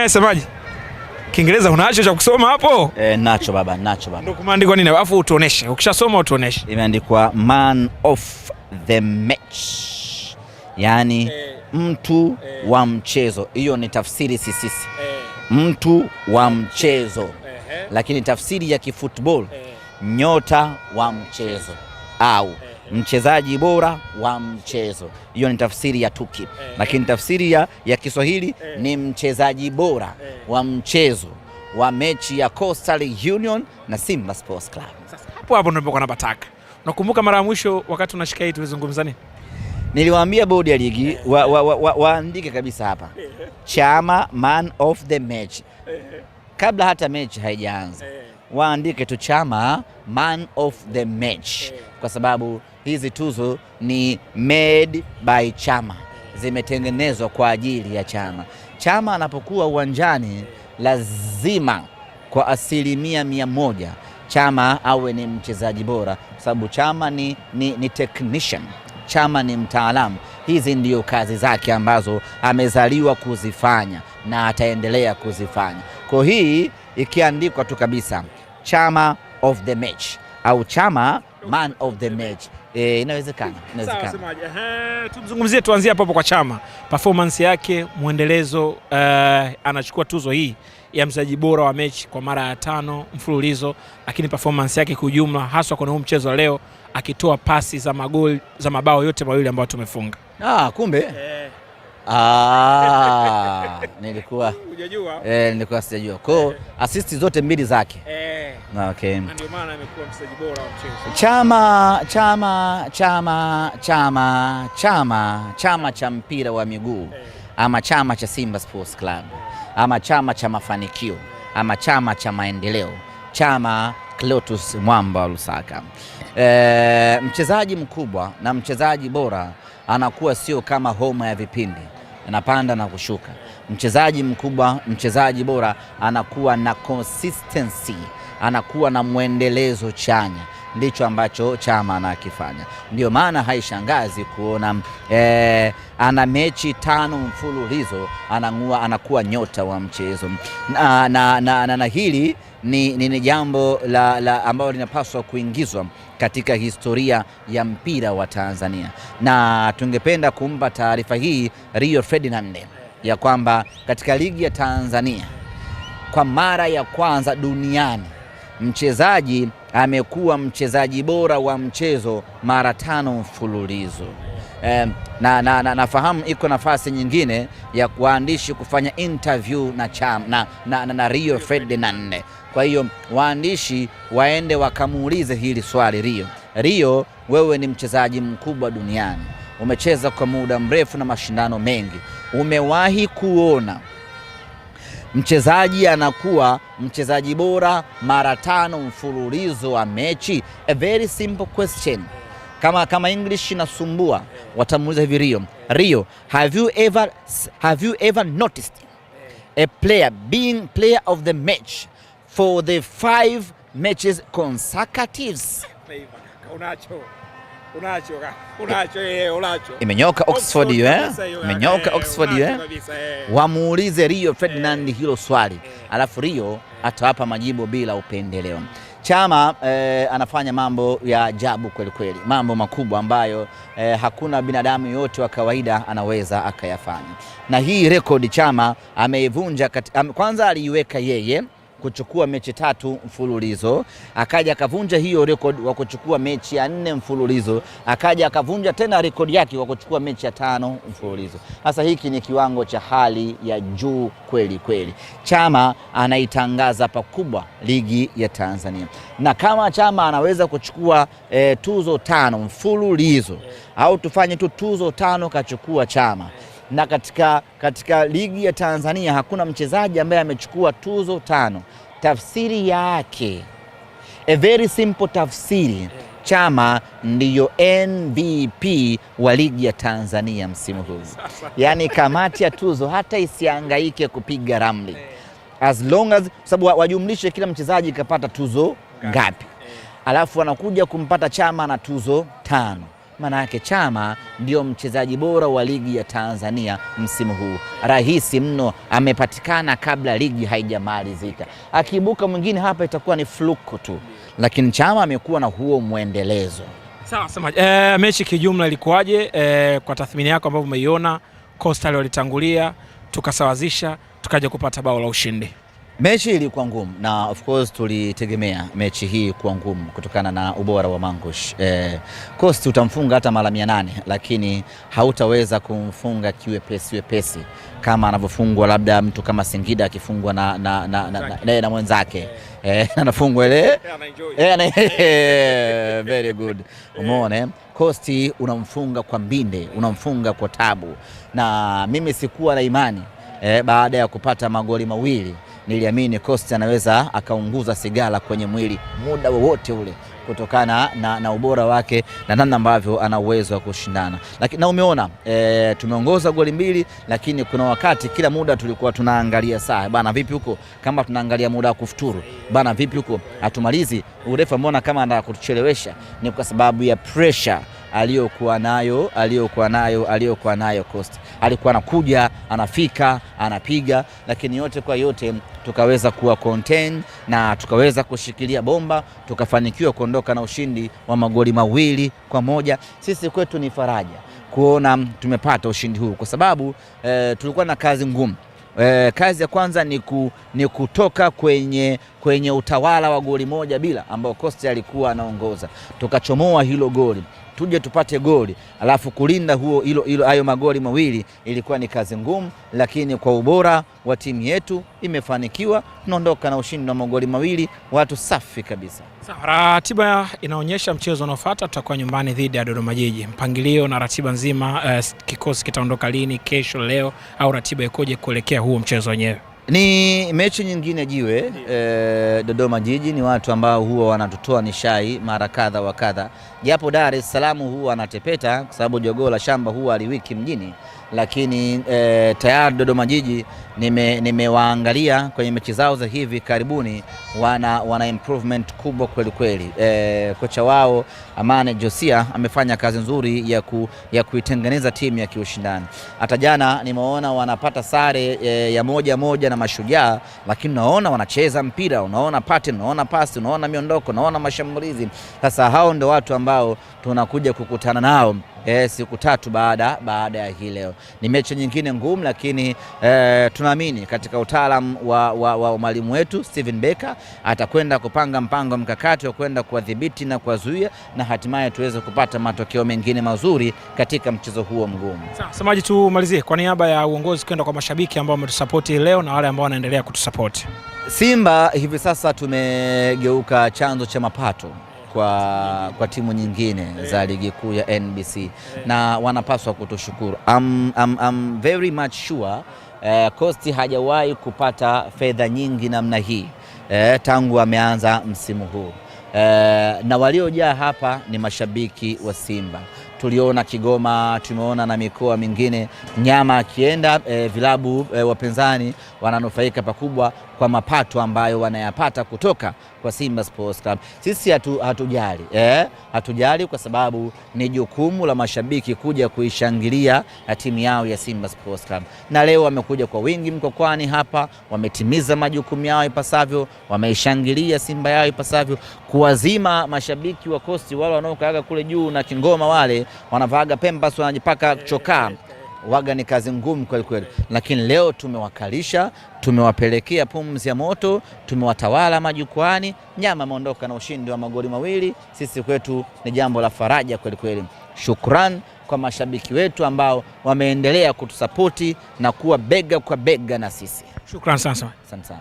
naye semaji? Kiingereza unacho cha kusoma hapo? Nacho baba. Ndio kumeandikwa nini? Alafu utuoneshe. Ukishasoma utuoneshe. Imeandikwa man of the match. Yaani mtu wa mchezo. Hiyo ni tafsiri sisi. Mtu wa mchezo. Lakini tafsiri ya kifootball, nyota wa mchezo au mchezaji bora wa mchezo. Hiyo ni tafsiri ya Tuki. Lakini tafsiri ya Kiswahili ni mchezaji bora wa mchezo wa mechi ya Coastal Union na Simba Sports Club. Sasa hapo ndipo napataka. Unakumbuka mara ya mwisho wakati unashika hii tulizungumza nini? Niliwaambia bodi ya ligi waandike kabisa hapa. Chama man of the match. Kabla hata mechi haijaanza. Waandike tu Chama man of the match. Kwa sababu hizi tuzo ni made by Chama. Zimetengenezwa kwa ajili ya Chama. Chama anapokuwa uwanjani lazima kwa 100% Chama awe ni mchezaji bora, kwa sababu Chama ni technician. Chama ni mtaalamu. Hizi ndio kazi zake ambazo amezaliwa kuzifanya na ataendelea kuzifanya. Kwa hii ikiandikwa tu kabisa Chama of the match au Chama man of the match, inawezekana. Sawa, semaje? Tumzungumzie, tuanzie hapo kwa Chama. Performance yake, muendelezo, anachukua tuzo hii ya mchezaji bora wa mechi kwa mara ya 5 mfululizo, lakini performance yake kwa ujumla haswa kwa huu mchezo leo akitoa pasi za magoli za mabao yote mawili ambayo tumefunga. Kumbe. Nilikuwa hujajua. Nilikuwa sijajua. Kwa assist zote mbili zake. Okay. Ndio maana amekuwa mchezaji bora wa mchezo. Chama cha mpira wa miguu, ama chama cha Simba Sports Club, ama chama cha mafanikio, ama chama cha maendeleo, Chama Clatous Mwamba Lusaka. Mchezaji mkubwa na mchezaji bora anakuwa sio kama homa ya vipindi, anapanda na kushuka. Mchezaji mkubwa, mchezaji bora anakuwa na consistency, anakuwa na muendelezo chanya. Ndicho ambacho Chama anakifanya. Ndio maana haishangazi kuona ana mechi 5 mfululizo anakuwa nyota wa mchezo. Na hili ni jambo la ambalo linapaswa kuingizwa katika historia ya mpira wa Tanzania. Na tungependa kumpa taarifa hii Rio Ferdinand ya kwamba katika ligi ya Tanzania kwa mara ya kwanza duniani mchezaji amekuwa mchezaji bora wa mchezo mara 5 mfululizo. Nafahamu iko nafasi nyingine ya waandishi kufanya interview na Rio Ferdinand. Kwa hiyo waandishi waende wakamuulize hili swali Rio, wewe ni mchezaji mkubwa duniani, umecheza kwa muda mrefu na mashindano mengi, umewahi kuona mchezaji anakuwa mchezaji bora mara 5 mfululizo wa mechi? A very simple question. Kama English inasumbua, watamuuliza hivi Rio, have you ever noticed a player being player of the match for the 5 matches consecutives? Unacho. Imenyoka Oxford Imenyoka Oxford Wamuulize Rio Ferdinand hilo swali, alafu Rio atawapa majibu bila upendeleo. Chama anafanya mambo ya ajabu kweli, mambo makubwa ambayo hakuna binadamu yote wa kawaida anaweza akayafanya. Na hii rekodi Chama ameivunja. Kwanza aliiweka yeye kuchukua mechi 3 mfululizo, akaja akavunja hiyo rekodi wa kuchukua mechi ya 4 mfululizo, akaja akavunja tena rekodi yake wa kuchukua mechi ya 5 mfululizo. Sasa hiki ni kiwango cha hali ya juu kweli. Chama anaitangaza pakubwa ligi ya Tanzania. Na kama Chama anaweza kuchukua tuzo 5 mfululizo, au tufanye tu tuzo 5 kachukua Chama, na katika ligi ya Tanzania hakuna mchezaji ambaye amechukua tuzo 5. Tafsiri yake, a very simple tafsiri, Chama ndiyo MVP wa ligi ya Tanzania msimu huu. Yaani kamati ya tuzo hata isihangaike kupiga ramli, as long as, sababu wajumlishe kila mchezaji kapata tuzo ngapi, alafu wanakuja kumpata Chama na tuzo 5. maana yake Chama ndio mchezaji bora wa ligi ya Tanzania msimu huu. Rahisi mno, amepatikana kabla ligi haijamalizika. Akiibuka mwingine hapa itakuwa ni fluko tu, lakini Chama amekuwa na huo mwendelezo. Sawa semaji. Mechi kijumla ilikuwaje kwa tathmini yako ambavyo umeiona? Coastal walitangulia, tukasawazisha, tukaja kupata bao la ushindi. Mechi ilikuwa ngumu na of course tulitegemea mechi hii kuwa ngumu kutokana na ubora wa Mangush. Coast utamfunga hata mara 800, lakini hautaweza kumfunga kiwepesi kama anavyofungwa labda mtu kama Singida akifungwa na mwenzake. Anafungwa ile. Very good. Umeona? Coast unamfunga kwa mbinde, unamfunga kwa tabu. Na mimi sikuwa na imani baada ya kupata magoli mawili. Niliamini Coast anaweza akaunguza sigara kwenye mwili muda wowote ule kutokana na ubora wake na namna ambavyo ana uwezo wa kushindana. Lakini na umeona tumeongoza goli 2, lakini kuna wakati kila muda tulikuwa tunaangalia saa. Bana vipi huko? Kama tunaangalia muda wa kufuturu. Bana vipi huko? Atumalizi. Urefa mbona kama anataka kutuchelewesha? Ni kwa sababu ya pressure aliyokuwa nayo Coast. Alikuwa anakuja, anafika, anapiga, lakini yote kwa yote tukaweza kuwa contain na tukaweza kushikilia bomba, tukafanikiwa kuondoka na ushindi wa magoli 2-1. Sisi kwetu ni faraja kuona tumepata ushindi huu kwa sababu tulikuwa na kazi ngumu. Kazi ya kwanza ni kutoka kwenye utawala wa goli 1-0 ambao Coast alikuwa anaongoza. Tukachomoa hilo goli, tuje tupate goli, alafu kulinda hayo magoli 2 ilikuwa ni kazi ngumu, lakini kwa ubora wa timu yetu imefanikiwa. Tunaondoka na ushindi wa magoli 2, watu safi kabisa. Sawa, ratiba inaonyesha mchezo unaofuata tutakuwa nyumbani dhidi ya Dodoma Jiji. Mpangilio na ratiba nzima, kikosi kitaondoka lini, kesho, leo, au ratiba ikoje kuelekea huo mchezo wenyewe? Ni mechi nyingine jiwe. Dodoma Jiji ni watu ambao huwa wanatutoa nishai mara kadha wa kadha, japo Dar es Salaam huwa anatepeta kwa sababu jogoo la shamba huwa aliwiki mjini, lakini tayari Dodoma Jiji nimewaangalia kwenye mechi zao za hivi karibuni, wana improvement kubwa kweli. Kocha wao Amane Josia amefanya kazi nzuri ya kuitengeneza timu ya kiushindani. Hata jana nimeona wanapata sare ya 1-1 na Mashujaa, lakini unaona wanacheza mpira, unaona pattern, unaona pasi, unaona miondoko, unaona mashambulizi. Sasa hao ndio watu ambao tunakuja kukutana nao siku 3 baada ya hii leo. Ni mechi nyingine ngumu, lakini tunaamini katika utaalamu wa mwalimu wetu Steven Becker atakwenda kupanga mpango mkakati wa kwenda kuwadhibiti na kuwazuia na hatimaye tuweze kupata matokeo mengine mazuri katika mchezo huo mgumu. Sawa, semaji tumalizie kwa niaba ya uongozi kwenda kwa mashabiki ambao wametusupport leo na wale ambao wanaendelea kutusupport. Simba hivi sasa tumegeuka chanzo cha mapato kwa timu nyingine za ligi kuu ya NBC na wanapaswa kutushukuru. I'm very much sure Coast hajawahi kupata fedha nyingi namna hii tangu ameanza msimu huu. Na waliojaa hapa ni mashabiki wa Simba. Tuliona Kigoma, tumeona na mikoa mingine. Nyama akienda vilabu wapinzani wananufaika pakubwa kwa mapato ambayo wanayapata kutoka kwa Simba Sports Club. Sisi hatujali kwa sababu ni jukumu la mashabiki kuja kuishangilia timu yao ya Simba Sports Club. Na leo wamekuja kwa wingi Mkokwani hapa, wametimiza majukumu yao ipasavyo, wameishangilia Simba yao ipasavyo. Kuwazima mashabiki wa Coast wale wanaokaaga kule juu na Kingoma wale wanavaaga pempas wanajipaka chokaa, waga ni kazi ngumu kweli. Lakini leo tumewakalisha, tumewapelekea pumzi ya moto, tumewatawala majukwani. Nyama ameondoka na ushindi wa magoli 2. Sisi kwetu ni jambo la faraja kweli. Shukran kwa mashabiki wetu ambao wameendelea kutusapoti na kuwa bega kwa bega na sisi. Shukran sana. Asante sana.